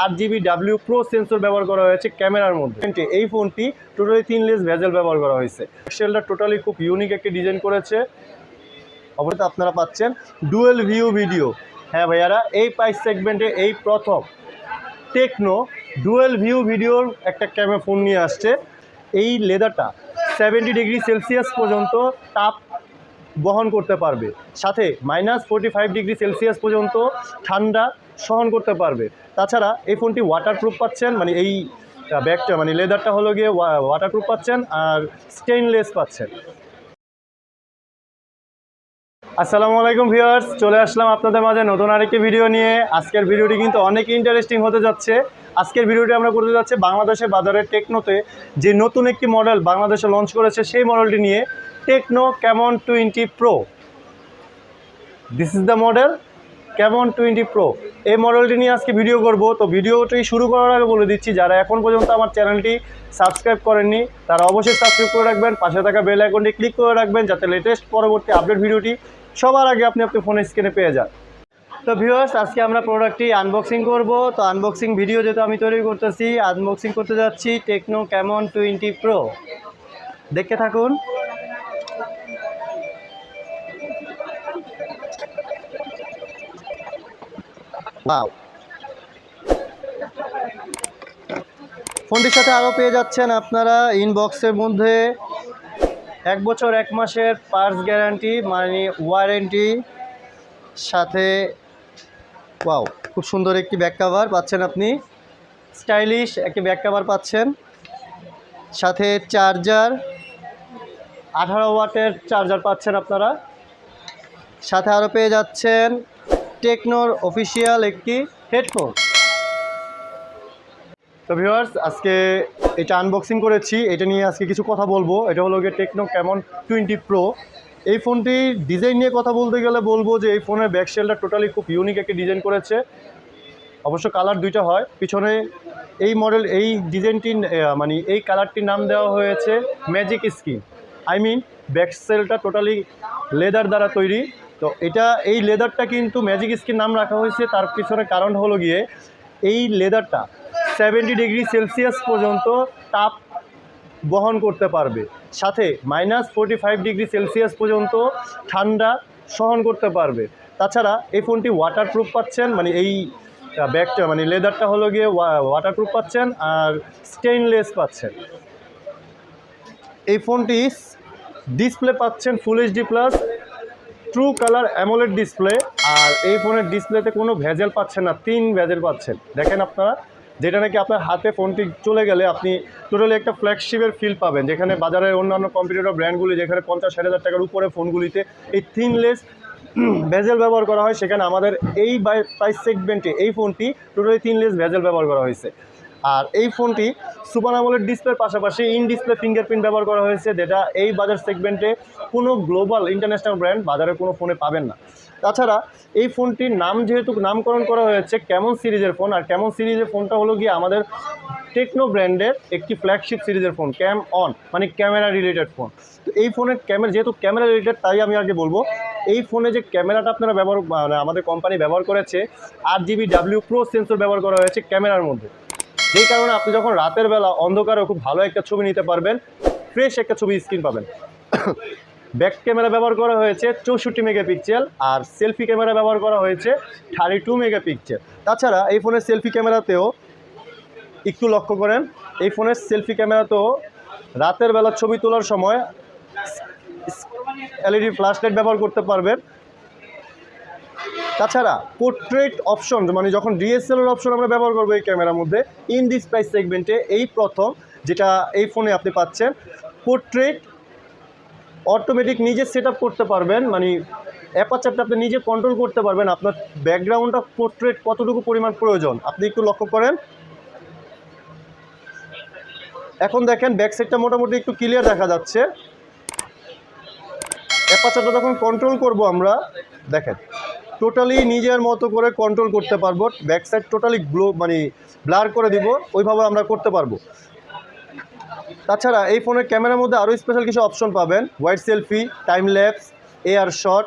8GB pro sensor ব্যবহার করা হয়েছে ক্যামেরার মধ্যে। এই ফোনটি টোটালি 3 লেস ভেজেল ব্যবহার করা হয়েছে। সেলটা টোটালি খুব ইউনিক একটি ডিজাইন করেছে। অবশ্যই আপনারা পাচ্ছেন ডুয়েল ভিউ ভিডিও। হ্যাঁ ভাইয়ারা, এই প্রাইস সেগমেন্টে এই প্রথম টেকনো ডুয়েল ভিউ ভিডিওর একটা ক্যামেরা ফোন নিয়ে আসছে। এই লেদারটা 70 ডিগ্রি সেলসিয়াস পর্যন্ত তাপ বহন করতে পারবে, সাথে -45 ডিগ্রি সেলসিয়াস পর্যন্ত ঠান্ডা সহন করতে পারবে। তাছাড়া এই ফোনটি ওয়াটারপ্রুফ পাচ্ছেন, মানে এই ব্যাগটা মানে লেদারটা হলো গিয়ে ওয়াটারপ্রুফ পাচ্ছেন আর স্টেইনলেস পাচ্ছেন। আসসালামু আলাইকুম ভিউয়ার্স, চলে আসলাম আপনাদের মাঝে নতুন আরেকটি ভিডিও নিয়ে। আজকের ভিডিওটি কিন্তু অনেক ইন্টারেস্টিং হতে যাচ্ছে। আজকের ভিডিওটি আমরা করতে যাচ্ছি বাংলাদেশের বাজারে টেকনোতে যে নতুন একটি মডেল বাংলাদেশে লঞ্চ করেছে সেই মডেলটি নিয়ে, techno Camon 20 pro. This is the model Camon 20 pro. এই মডেলটি নিয়ে আজকে ভিডিও করব। তো ভিডিওটি শুরু করার আগে বলে দিচ্ছি, যারা এখন পর্যন্ত আমার চ্যানেলটি সাবস্ক্রাইব করেননি তারা অবশ্যই সাবস্ক্রাইব করে রাখবেন, পাশে থাকা বেল আইকনটি ক্লিক করে রাখবেন যাতে লেটেস্ট পরবর্তী আপডেট ভিডিওটি সবার আগে আপনি ফোনের স্ক্রিনে পেয়ে যান। তো ভিউয়ার্স, আজকে আমরা প্রোডাক্টটি আনবক্সিং করব। তো আনবক্সিং ভিডিও যেহেতু আমি তৈরি করতেছি, আনবক্সিং করতে যাচ্ছি টেকনো ক্যামন 20 প্রো। দেখতে থাকুন। ওয়াও, ফোনটির সাথে আরও পেয়ে যাচ্ছেন আপনারা ইনবক্সের মধ্যে 1 বছর 1 মাসের পার্টস গ্যারান্টি, মানে ওয়ারেন্টি, সাথে ওয়াও খুব সুন্দর একটি ব্যাক কভার পাচ্ছেন আপনি, স্টাইলিশ একটি ব্যাক কভার পাচ্ছেন, সাথে চার্জার 18 ওয়াটের চার্জার পাচ্ছেন আপনারা, সাথে আরও পেয়ে যাচ্ছেন টেকনোর অফিসিয়াল একটি হেডফোন। তো ভিউয়ার্স, আজকে এটা আনবক্সিং করেছি, এটা নিয়ে আজকে কিছু কথা বলবো। এটা হলো গিয়ে টেকনো ক্যামন 20 প্রো। এই ফোনটির ডিজাইন নিয়ে কথা বলতে গেলে বলবো যে এই ফোনের ব্যাক সেলটা টোটালি খুব ইউনিক একটি ডিজাইন করেছে। অবশ্য কালার দুইটা হয় পিছনে। এই মডেল এই ডিজাইনটি মানে এই কালারটির নাম দেওয়া হয়েছে magic skin. I mean back সেলটা টোটালি লেদার দ্বারা তৈরি। তো এটা এই লেদারটা কিন্তু ম্যাজিক স্কিন নাম রাখা হয়েছে, তার পিছনে কারণ হলো গিয়ে এই লেদারটা 70 ডিগ্রি সেলসিয়াস পর্যন্ত তাপ বহন করতে পারবে, সাথে -45 ডিগ্রি সেলসিয়াস পর্যন্ত ঠান্ডা সহন করতে পারবে। তাছাড়া এই ফোনটি ওয়াটারপ্রুফ পাচ্ছেন, মানে এই ব্যাগটা মানে লেদারটা হলো গিয়ে ওয়াটারপ্রুফ পাচ্ছেন আর স্টেইনলেস পাচ্ছেন। এই ফোনটি ডিসপ্লে পাচ্ছেন full HD plus true colour AMOLED display. আর এই ফোনের ডিসপ্লেতে কোনো ভেজেল পাচ্ছেন না, 3 ভেজেল পাচ্ছেন। দেখেন আপনারা, যেটা নাকি আপনার হাতে ফোনটি চলে গেলে আপনি টোটালি একটা ফ্ল্যাগশিপের ফিল পাবেন, যেখানে বাজারের অন্যান্য কম্পিউটার ব্র্যান্ডগুলি যেখানে 50-60 হাজার টাকার উপরে ফোনগুলিতে এই থিনলেস ভেজেল ব্যবহার করা হয়, সেখানে আমাদের এই প্রাইস সেগমেন্টে এই ফোনটি টোটালি থিনলেস ভেজেল ব্যবহার করা হয়েছে। আর এই ফোনটি সুপার আমোলেড ডিসপ্লের পাশাপাশি ইন ডিসপ্লে ফিঙ্গারপ্রিন্ট ব্যবহার করা হয়েছে, যেটা এই বাজার সেগমেন্টে কোনো গ্লোবাল ইন্টারন্যাশনাল ব্র্যান্ড বাজারে কোনো ফোনে পাবেন না। তাছাড়া এই ফোনটির নাম যেহেতু নামকরণ করা হয়েছে ক্যামন সিরিজের ফোন, আর ক্যামন সিরিজের ফোনটা হলো গিয়ে আমাদের টেকনো ব্র্যান্ডের একটি ফ্ল্যাগশিপ সিরিজের ফোন, ক্যাম অন মানে ক্যামেরা রিলেটেড ফোন। তো এই ফোনের ক্যামেরা যেহেতু ক্যামেরা রিলেটেড, তাই আমি আগে বলবো এই ফোনে যে ক্যামেরাটা আপনারা ব্যবহার মানে আমাদের কোম্পানি ব্যবহার করেছে 8GB প্রো সেন্সর ব্যবহার করা হয়েছে ক্যামেরার মধ্যে, যেই কারণে আপনি যখন রাতের বেলা অন্ধকারে খুব ভালো একটা ছবি নিতে পারবেন, ফ্রেশ একটা ছবি স্ক্রিন পাবেন। ব্যাক ক্যামেরা ব্যবহার করা হয়েছে 64 মেগাপিক্সেল, আর সেলফি ক্যামেরা ব্যবহার করা হয়েছে 32 মেগাপিক্সেল। তাছাড়া এই ফোনের সেলফি ক্যামেরাতেও একটু লক্ষ্য করেন, এই ফোনের সেলফি ক্যামেরাতেও রাতের বেলা ছবি তোলার সময় এলইডি ফ্ল্যাশ লাইট ব্যবহার করতে পারবেন। তাছাড়া পোর্ট্রেট অপশন, মানে যখন ডিএসএলআর অপশন আমরা ব্যবহার করবো এই ক্যামেরার মধ্যে, ইন দিস প্রাইস সেগমেন্টে এই প্রথম যেটা এই ফোনে আপনি পাচ্ছেন, পোর্ট্রেট অটোমেটিক নিজে সেট আপ করতে পারবেন, মানে অ্যাপারচারটা আপনি নিজে কন্ট্রোল করতে পারবেন, আপনার ব্যাকগ্রাউন্ডটা পোর্ট্রেট কতটুকু পরিমাণ প্রয়োজন আপনি একটু লক্ষ্য করেন। এখন দেখেন ব্যাক সাইডটা মোটামুটি একটু ক্লিয়ার দেখা যাচ্ছে। অ্যাপারচারটা যখন কন্ট্রোল করব আমরা, দেখেন টোটালি নিজের মতো করে কন্ট্রোল করতে পারবো, ব্যাক সাইড টোটালি মানে ব্লার করে দিব, ওইভাবে আমরা করতে পারবো। তাছাড়া এই ফোনের ক্যামেরার মধ্যে আরও স্পেশাল কিছু অপশন পাবেন, wide selfie, time lapse, AR shot,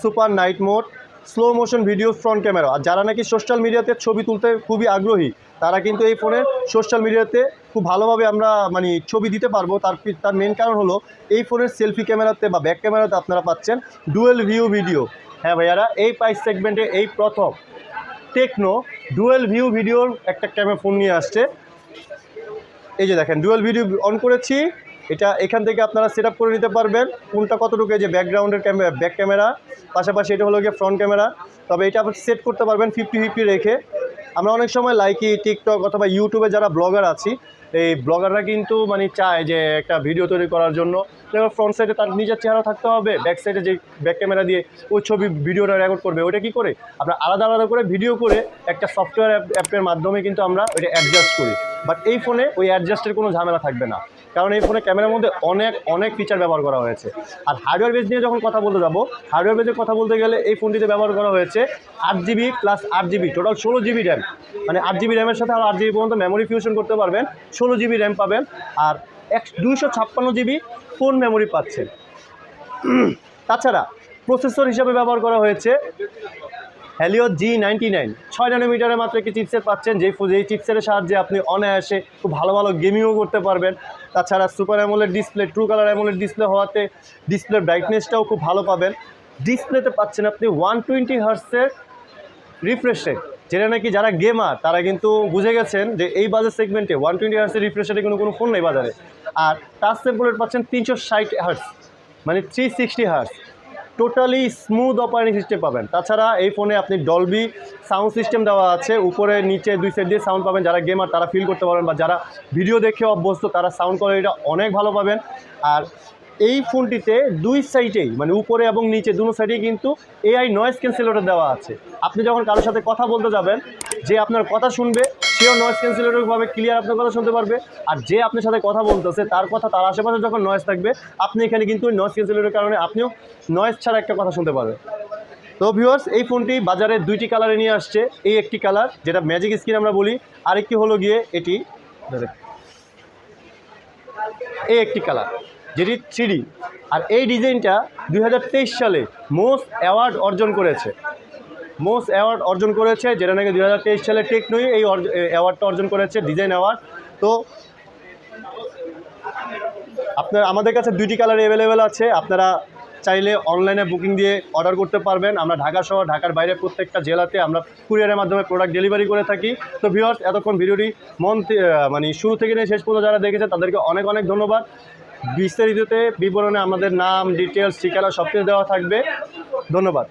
super night mode, slow motion video front camera. আর যারা নাকি সোশ্যাল মিডিয়াতে ছবি তুলতে খুবই আগ্রহী তারা কিন্তু এই ফোনের সোশ্যাল মিডিয়াতে খুব ভালোভাবে আমরা মানে ছবি দিতে পারবো। তার মেন কারণ হলো এই ফোনের সেলফি ক্যামেরাতে বা ব্যাক ক্যামেরাতে আপনারা পাচ্ছেন ডুয়েল ভিউ ভিডিও। হ্যাঁ ভাইয়ারা, এই প্রাইস সেগমেন্টে এই প্রথম টেকনো ডুয়েল ভিউ ভিডিওর একটা ক্যামেরা ফোন নিয়ে আসছে। এই যে দেখেন ডুয়েল ভিডিও অন করেছি, এটা এখান থেকে আপনারা সেট করে নিতে পারবেন কোনটা কতটুকু। যে ব্যাকগ্রাউন্ডের ক্যামেরা ব্যাক ক্যামেরা, পাশাপাশি এটা হলো গিয়ে ফ্রন্ট ক্যামেরা। তবে এটা আপনি সেট করতে পারবেন 50-50 রেখে। আমরা অনেক সময় লাইকি টিকটক অথবা ইউটিউবে যারা ব্লগার আছি, এই ব্লগাররা কিন্তু মানে চায় যে একটা ভিডিও তৈরি করার জন্য ফ্রন্ট সাইডে তার নিজের চেহারা থাকতে হবে, ব্যাক সাইডে যে ব্যাক ক্যামেরা দিয়ে ওই ছবি ভিডিওটা রেকর্ড করবে। ওইটা কী করে আমরা আলাদা আলাদা করে ভিডিও করে একটা সফটওয়্যার অ্যাপের মাধ্যমে কিন্তু আমরা ওইটা অ্যাডজাস্ট করি। বাট এই ফোনে ওই অ্যাডজাস্টের কোনো ঝামেলা থাকবে না, কারণ এই ফোনে ক্যামেরার মধ্যে অনেক ফিচার ব্যবহার করা হয়েছে। আর হার্ডওয়্যার বেস নিয়ে যখন কথা বলতে যাবো, হার্ডওয়্যার বেসের কথা বলতে গেলে এই ফোনটিতে ব্যবহার করা হয়েছে 8GB plus 8GB, total 16GB RAM. মানে 8GB র্যামের সাথে আর 8GB পর্যন্ত মেমোরি ফিউশন করতে পারবেন, 16GB র্যাম পাবেন। আর 256GB ফোন মেমোরি পাচ্ছেন। তাছাড়া প্রসেসর হিসাবে ব্যবহার করা হয়েছে Helio G99, 6 ন্যানোমিটারের মাত্র একটি চিপসেট পাচ্ছেন, যেই চিপসেটের সাহায্যে আপনি অনায়াসে খুব ভালো গেমিংও করতে পারবেন। তাছাড়া super AMOLED display, true colour AMOLED display হওয়াতে ডিসপ্লের ব্রাইটনেসটাও খুব ভালো পাবেন। ডিসপ্লেতে পাচ্ছেন আপনি 120 হার্টজের রিফ্রেশ রেট, যেটা নাকি যারা গেমার তারা কিন্তু বুঝে গেছেন যে এই বাজেট সেগমেন্টে 120 হার্টজের রিফ্রেশ রেটে কোনো ফোন নেই বাজারে। আর টাচ স্যাম্পল রেট পাচ্ছেন 360 হার্টজ, মানে 360 hertz. Totally smooth operating system পাবেন। তাছাড়া এই ফোনে আপনি ডলবি সাউন্ড সিস্টেম দেওয়া আছে, উপরে নিচে দুই সাইড দিয়ে সাউন্ড পাবেন। যারা গেমার তারা ফিল করতে পারবেন, বা যারা ভিডিও দেখে অভ্যস্ত তারা সাউন্ড কোয়ালিটিটা অনেক ভালো পাবেন। আর এই ফোনটিতে দুই সাইডেই মানে উপরে এবং নিচে দুটো সাইডেই কিন্তু এআই নয়েজ ক্যান্সেলেটর দেওয়া আছে। আপনি যখন কারোর সাথে কথা বলতে যাবেন, যে আপনার কথা শুনবে সেও নয়েজ ক্যান্সেলেটরভাবে ক্লিয়ার আপনার কথা শুনতে পারবে। আর যে আপনার সাথে কথা বলতেছে তার কথা তার আশেপাশে যখন নয়েজ থাকবে, আপনি এখানে কিন্তু ওই নয়েজ ক্যান্সেলেটরের কারণে আপনিও নয়েজ ছাড়া একটা কথা শুনতে পারবেন। তো ভিউয়ার্স, এই ফোনটি বাজারে দুইটি কালারে নিয়ে আসছে। এই একটি কালার যেটা ম্যাজিক স্ক্রিন আমরা বলি, আরেকটি হলো গিয়ে এটি এই একটি কালার যেটি 3D। আর এই ডিজাইনটা 2023 সালে মোস্ট অ্যাওয়ার্ড অর্জন করেছে, যেটা নাকি 2023 সালে টেকনোই এই অ্যাওয়ার্ডটা অর্জন করেছে, ডিজাইন অ্যাওয়ার্ড। তো আমাদের কাছে দুইটি কালার অ্যাভেলেবেল আছে, আপনারা চাইলে অনলাইনে বুকিং দিয়ে অর্ডার করতে পারবেন। আমরা ঢাকা সহ ঢাকার বাইরে প্রত্যেকটা জেলাতে আমরা কুরিয়ারের মাধ্যমে প্রোডাক্ট ডেলিভারি করে থাকি। তো ভিউয়ার্স, এতক্ষণ ভিডিওটি মানে শুরু থেকে নিয়ে শেষ পর্যন্ত যারা দেখেছে তাদেরকে অনেক ধন্যবাদ। বিস্তারিততে বিবরণে আমাদের নাম, ডিটেলস, ঠিকানা সব কিছু দেওয়া থাকবে। ধন্যবাদ।